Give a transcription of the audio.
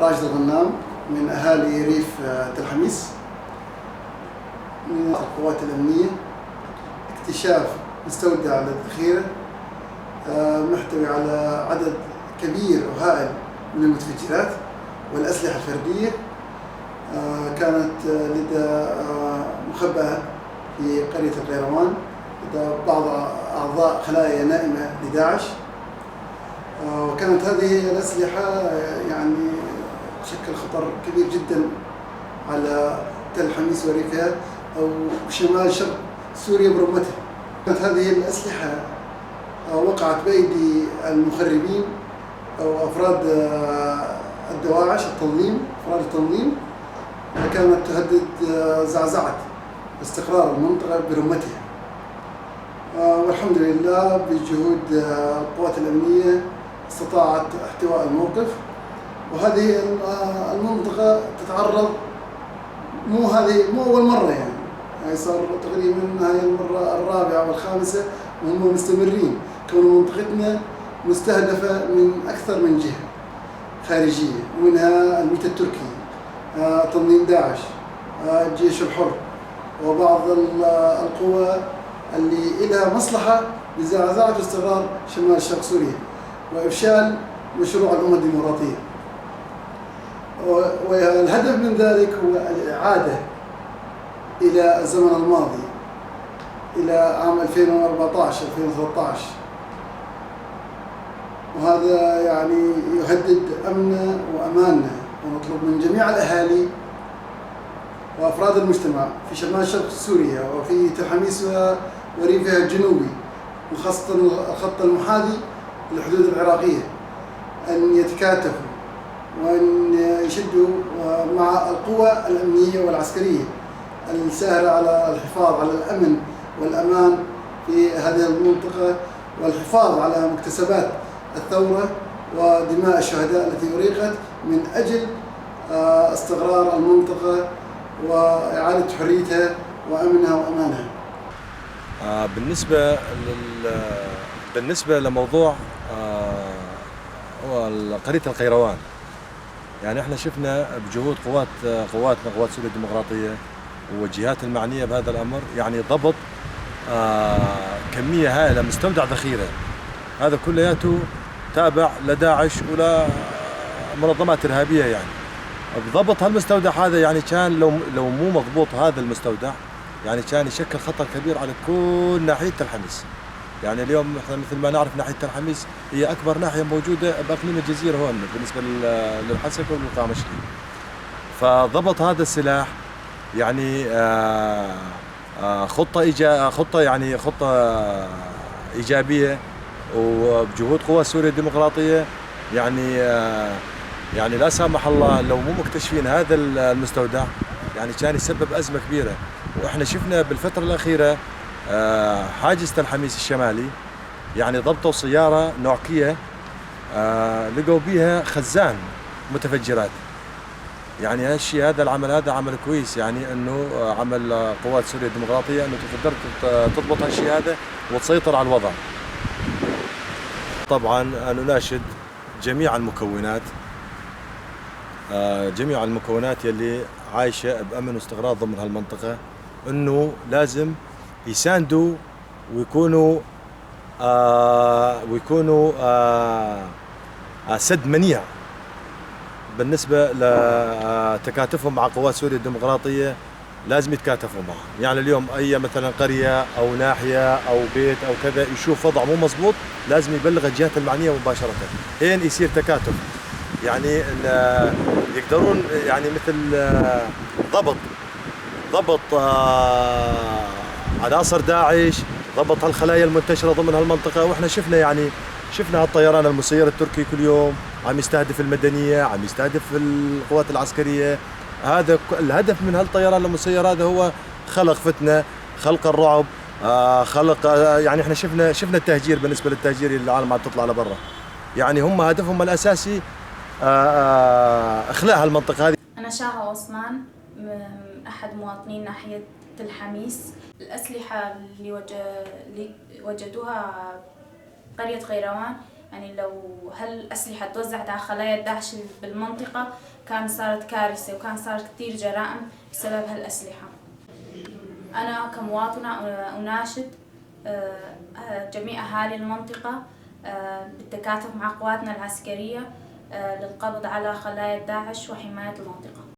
راشد الغنام من أهالي ريف تل حميس. من القوات الأمنية اكتشاف مستودع للذخيرة محتوي على عدد كبير وهائل من المتفجرات والأسلحة الفردية كانت لدى مخبأة في قرية القيروان لدى بعض أعضاء خلايا نائمة لداعش. وكانت هذه الأسلحة يعني تشكل خطر كبير جدا على تل حميس وريفها أو شمال شرق سوريا برمتها. كانت هذه الأسلحة وقعت بأيدي المخربين أو أفراد الدواعش أفراد التنظيم، كانت تهدد زعزعة استقرار المنطقة برمتها. والحمد لله بجهود القوات الأمنية استطاعت احتواء الموقف، وهذه المنطقة تتعرض مو أول مرة يعني صار تقريبا هاي المرة الرابعة والخامسة وهم مستمرين، كون منطقتنا مستهدفة من أكثر من جهة خارجية، ومنها الميت التركي، تنظيم داعش، الجيش الحر، وبعض القوى اللي لها مصلحة بزعزعة واستقرار شمال شرق سوريا وإفشال مشروع الأمة الديمقراطية. والهدف من ذلك هو الإعادة إلى الزمن الماضي، إلى عام 2014-2013، وهذا يعني يهدد أمننا وأماننا. ونطلب من جميع الأهالي وأفراد المجتمع في شمال شرق سوريا وفي تل حميس وريفها الجنوبي وخاصة الخط المحاذي للحدود العراقية أن يتكاتفوا وأن يشدوا مع القوى الأمنية والعسكرية الساهرة على الحفاظ على الأمن والأمان في هذه المنطقة، والحفاظ على مكتسبات الثورة ودماء الشهداء التي أريقت من أجل استقرار المنطقة وإعادة حريتها وأمنها وأمانها. بالنسبة لموضوع قرية القيروان، يعني احنا شفنا بجهود قواتنا قوات سوريا الديمقراطية والجهات المعنية بهذا الأمر، يعني ضبط كمية هائلة مستودع ذخيرة، هذا كلياته تابع لداعش ولا منظمات إرهابية. يعني بضبط هالمستودع هذا يعني كان لو مو مضبوط هذا المستودع يعني كان يشكل خطر كبير على كل ناحية تل حميس. يعني اليوم مثل ما نعرف ناحية تل حميس هي أكبر ناحية موجودة بأقليم الجزيرة هون بالنسبة للحسكة والقامشلي. فضبط هذا السلاح يعني خطة إيجابية وبجهود قوى سوريا الديمقراطية. يعني لا سامح الله لو مو مكتشفين هذا المستودع يعني كان يسبب أزمة كبيرة. وإحنا شفنا بالفترة الأخيرة حاجز تل حميس الشمالي يعني ضبطوا سيارة نوع كيا لقوا بيها خزان متفجرات. يعني هالشيء هذا العمل هذا عمل كويس، يعني انه عمل قوات سوريا الديمقراطية انه تقدر تضبط هالشيء هذا وتسيطر على الوضع. طبعا انا اناشد جميع المكونات يلي عايشة بأمن واستقرار ضمن هالمنطقة انه لازم يساندوا ويكونوا سد منيع بالنسبة لتكاتفهم مع قوات سوريا الديمقراطية. لازم يتكاتفوا معهم. يعني اليوم أي مثلا قرية أو ناحية أو بيت أو كذا يشوف وضع مو مزبوط لازم يبلغ الجهات المعنية مباشرة، هين يصير تكاتف. يعني يقدرون يعني مثل ضبط عناصر داعش، ضبط هالخلايا المنتشرة ضمن هالمنطقة. وإحنا شفنا هالطيران المسير التركي كل يوم عم يستهدف المدنية، عم يستهدف القوات العسكرية. هذا الهدف من هالطيران المسير هذا هو خلق فتنة، خلق الرعب، خلق يعني احنا شفنا التهجير. بالنسبة للتهجير اللي العالم عم تطلع لبرا، يعني هم هدفهم الأساسي إخلاء هالمنطقة هذه. أنا شاهة عثمان، أحد مواطنين ناحية تل حميس. الأسلحة اللي وجدوها قرية قيروان يعني لو هالأسلحة توزعت على خلايا داعش بالمنطقة كان صارت كارثة وكان صارت كتير جرائم بسبب هالأسلحة. أنا كمواطنة أناشد جميع أهالي المنطقة بالتكاتف مع قواتنا العسكرية للقبض على خلايا داعش وحماية المنطقة.